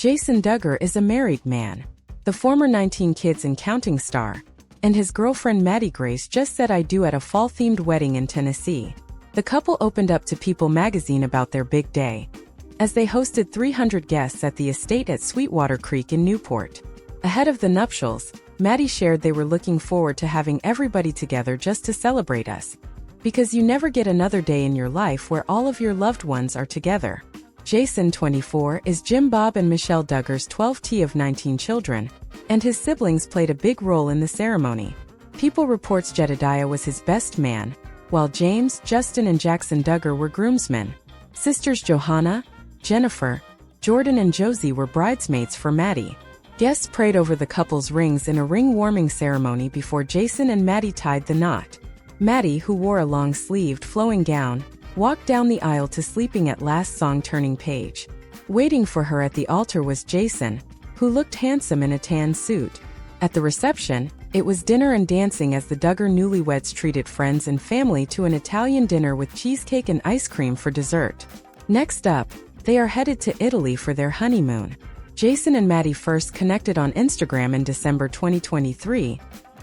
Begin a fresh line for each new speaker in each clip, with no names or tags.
Jason Duggar is a married man. The former 19 kids and counting star, and his girlfriend Maddie Grace just said I do at a fall-themed wedding in Tennessee. The couple opened up to People magazine about their big day, as they hosted 300 guests at the estate at Sweetwater Creek in Newport. Ahead of the nuptials, Maddie shared they were looking forward to having everybody together just to celebrate us, because you never get another day in your life where all of your loved ones are together. Jason, 24, is Jim Bob and Michelle Duggar's 12th of 19 children, and his siblings played a big role in the ceremony. People reports Jedediah was his best man, while James, Justin and Jackson Duggar were groomsmen. Sisters Johanna, Jennifer, Jordan and Josie were bridesmaids for Maddie. Guests prayed over the couple's rings in a ring-warming ceremony before Jason and Maddie tied the knot. Maddie, who wore a long-sleeved, flowing gown, walked down the aisle to Sleeping at Last song Turning Page. Waiting for her at the altar was Jason, who looked handsome in a tan suit. At the reception, it was dinner and dancing as the Duggar newlyweds treated friends and family to an Italian dinner with cheesecake and ice cream for dessert. Next up, they are headed to Italy for their honeymoon. Jason and Maddie first connected on Instagram in December 2023.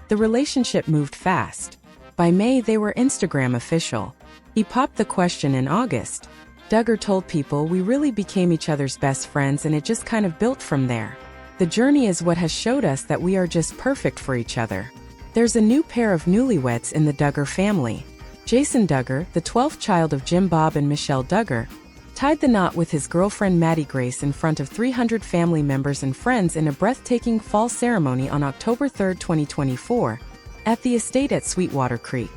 The relationship moved fast. By May, they were Instagram official. He popped the question in August. Duggar told People we really became each other's best friends and it just kind of built from there. The journey is what has showed us that we are just perfect for each other. There's a new pair of newlyweds in the Duggar family. Jason Duggar, the 12th child of Jim Bob and Michelle Duggar, tied the knot with his girlfriend Maddie Grace in front of 300 family members and friends in a breathtaking fall ceremony on October 3, 2024, at the estate at Sweetwater Creek.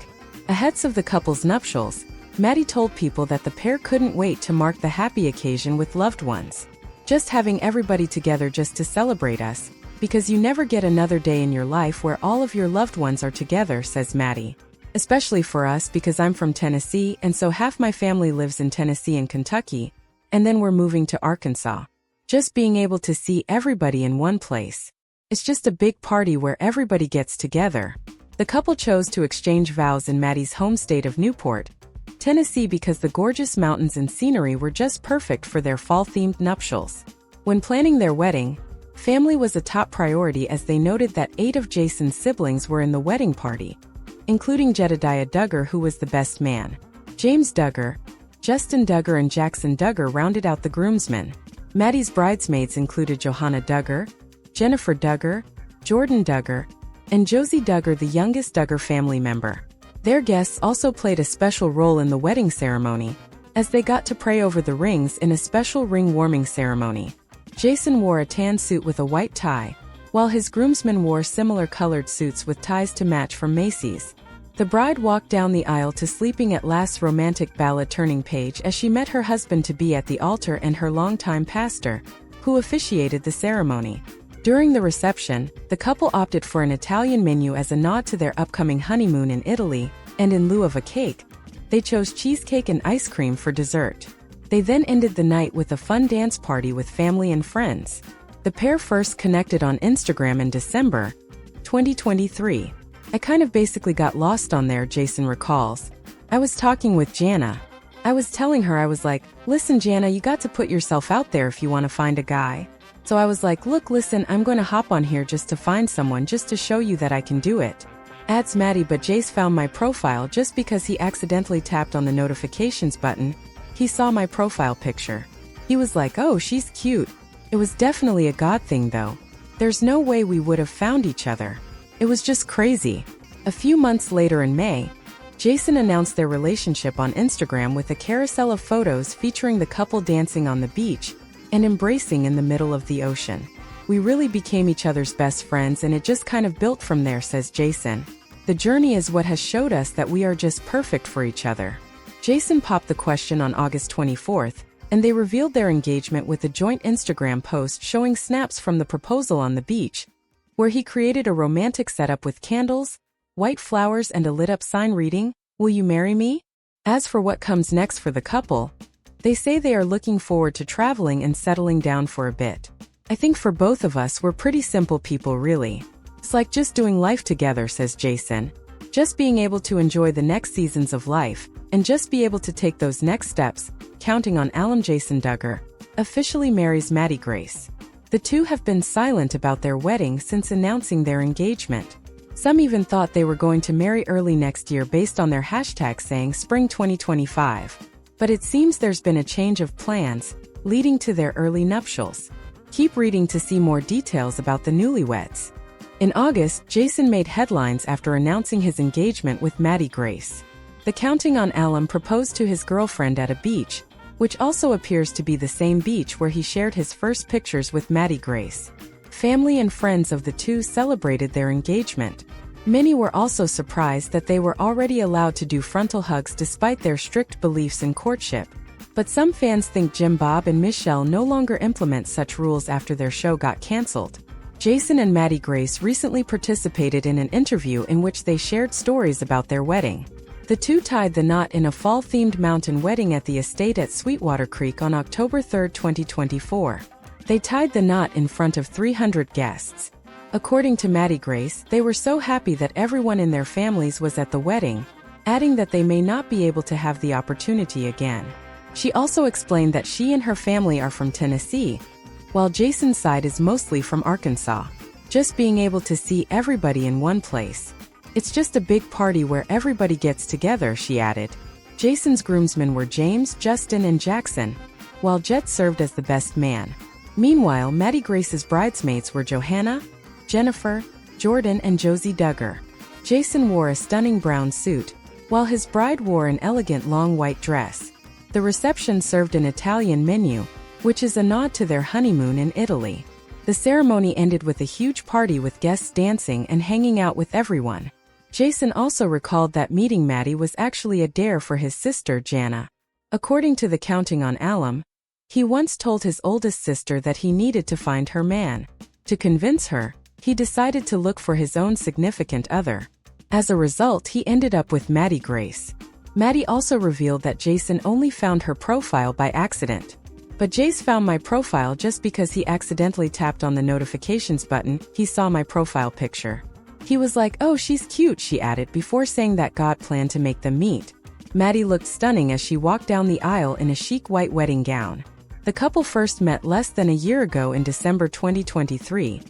Ahead of the couple's nuptials, Maddie told People that the pair couldn't wait to mark the happy occasion with loved ones. Just having everybody together just to celebrate us, because you never get another day in your life where all of your loved ones are together, says Maddie. Especially for us because I'm from Tennessee and so half my family lives in Tennessee and Kentucky, and then we're moving to Arkansas. Just being able to see everybody in one place. It's just a big party where everybody gets together. The couple chose to exchange vows in Maddie's home state of Newport, Tennessee because the gorgeous mountains and scenery were just perfect for their fall-themed nuptials. When planning their wedding, family was a top priority as they noted that 8 of Jason's siblings were in the wedding party, including Jedediah Duggar, who was the best man. James Duggar, Justin Duggar and Jackson Duggar rounded out the groomsmen. Maddie's bridesmaids included Johanna Duggar, Jennifer Duggar, Jordan Duggar, and Josie Duggar, the youngest Duggar family member. Their guests also played a special role in the wedding ceremony, as they got to pray over the rings in a special ring-warming ceremony. Jason wore a tan suit with a white tie, while his groomsmen wore similar colored suits with ties to match from Macy's. The bride walked down the aisle to Sleeping at Last's romantic ballad Turning Page as she met her husband-to-be at the altar and her longtime pastor, who officiated the ceremony. During the reception, the couple opted for an Italian menu as a nod to their upcoming honeymoon in Italy, and in lieu of a cake, they chose cheesecake and ice cream for dessert. They then ended the night with a fun dance party with family and friends. The pair first connected on Instagram in December 2023. I kind of basically got lost on there, Jason recalls. I was talking with Jana. I was telling her, I was like, listen Jana, you got to put yourself out there if you want to find a guy. So I was like, look, listen, I'm going to hop on here just to find someone just to show you that I can do it. Adds Maddie, but Jace found my profile just because he accidentally tapped on the notifications button. He saw my profile picture. He was like, oh, she's cute. It was definitely a God thing though. There's no way we would have found each other. It was just crazy. A few months later in May, Jason announced their relationship on Instagram with a carousel of photos featuring the couple dancing on the beach and embracing in the middle of the ocean. We really became each other's best friends and it just kind of built from there, says Jason. The journey is what has showed us that we are just perfect for each other. Jason popped the question on August 24th, and they revealed their engagement with a joint Instagram post showing snaps from the proposal on the beach, where he created a romantic setup with candles, white flowers and a lit-up sign reading, "Will you marry me?" As for what comes next for the couple, they say they are looking forward to traveling and settling down for a bit. I think for both of us, we're pretty simple people really. It's like just doing life together, says Jason. Just being able to enjoy the next seasons of life, and just be able to take those next steps, counting on Jason Duggar officially marries Maddie Grace. The two have been silent about their wedding since announcing their engagement. Some even thought they were going to marry early next year based on their hashtag saying spring 2025. But it seems there's been a change of plans, leading to their early nuptials. Keep reading to see more details about the newlyweds. In August, Jason made headlines after announcing his engagement with Maddie Grace. The Counting on Alum proposed to his girlfriend at a beach, which also appears to be the same beach where he shared his first pictures with Maddie Grace. Family and friends of the two celebrated their engagement. Many were also surprised that they were already allowed to do frontal hugs despite their strict beliefs in courtship. But some fans think Jim Bob and Michelle no longer implement such rules after their show got cancelled. Jason and Maddie Grace recently participated in an interview in which they shared stories about their wedding. The two tied the knot in a fall-themed mountain wedding at the estate at Sweetwater Creek on October 3, 2024. They tied the knot in front of 300 guests. According to Maddie Grace, they were so happy that everyone in their families was at the wedding, adding that they may not be able to have the opportunity again. She also explained that she and her family are from Tennessee, while Jason's side is mostly from Arkansas. Just being able to see everybody in one place. It's just a big party where everybody gets together, she added. Jason's groomsmen were James, Justin, and Jackson, while Jet served as the best man. Meanwhile, Maddie Grace's bridesmaids were Johanna, Jennifer, Jordan, and Josie Duggar. Jason wore a stunning brown suit, while his bride wore an elegant long white dress. The reception served an Italian menu, which is a nod to their honeymoon in Italy. The ceremony ended with a huge party with guests dancing and hanging out with everyone. Jason also recalled that meeting Maddie was actually a dare for his sister, Jana. According to the Counting on Alum, he once told his oldest sister that he needed to find her man. To convince her, he decided to look for his own significant other. As a result, he ended up with Maddie Grace. Maddie also revealed that Jason only found her profile by accident. But Jace found my profile just because he accidentally tapped on the notifications button. He saw my profile picture. He was like, "Oh, she's cute," she added before saying that God planned to make them meet. Maddie looked stunning as she walked down the aisle in a chic white wedding gown. The couple first met less than a year ago in December 2023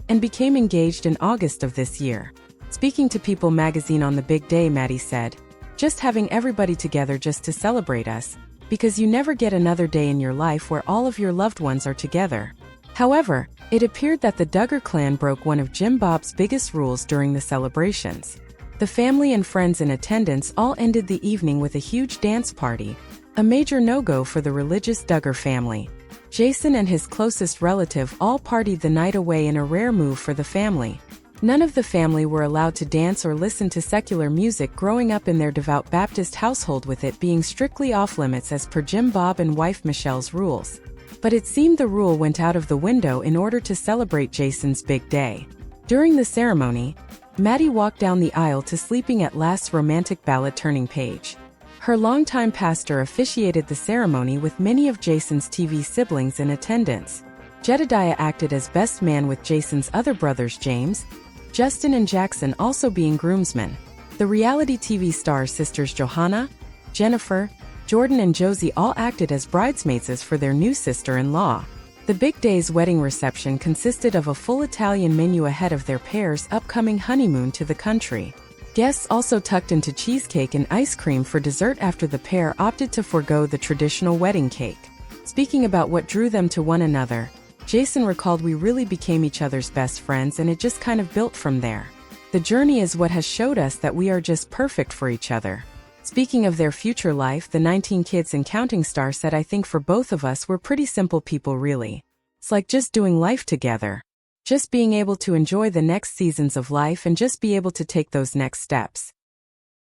and became engaged in August of this year. Speaking to People magazine on the big day, Maddie said, "Just having everybody together just to celebrate us, because you never get another day in your life where all of your loved ones are together." However, it appeared that the Duggar clan broke one of Jim Bob's biggest rules during the celebrations. The family and friends in attendance all ended the evening with a huge dance party, a major no-go for the religious Duggar family. Jason and his closest relative all partied the night away in a rare move for the family. None of the family were allowed to dance or listen to secular music growing up in their devout Baptist household, with it being strictly off-limits as per Jim Bob and wife Michelle's rules. But it seemed the rule went out of the window in order to celebrate Jason's big day. During the ceremony, Maddie walked down the aisle to Sleeping at Last's romantic ballad Turning Page. Her longtime pastor officiated the ceremony with many of Jason's TV siblings in attendance. Jedediah acted as best man with Jason's other brothers James, Justin, and Jackson also being groomsmen. The reality TV star sisters Johanna, Jennifer, Jordan, and Josie all acted as bridesmaids for their new sister-in-law. The big day's wedding reception consisted of a full Italian menu ahead of their pair's upcoming honeymoon to the country. Guests also tucked into cheesecake and ice cream for dessert after the pair opted to forego the traditional wedding cake. Speaking about what drew them to one another, Jason recalled, "We really became each other's best friends and it just kind of built from there. The journey is what has showed us that we are just perfect for each other." Speaking of their future life, the 19 kids and counting star said, "I think for both of us we're pretty simple people really. It's like just doing life together. Just being able to enjoy the next seasons of life and just be able to take those next steps."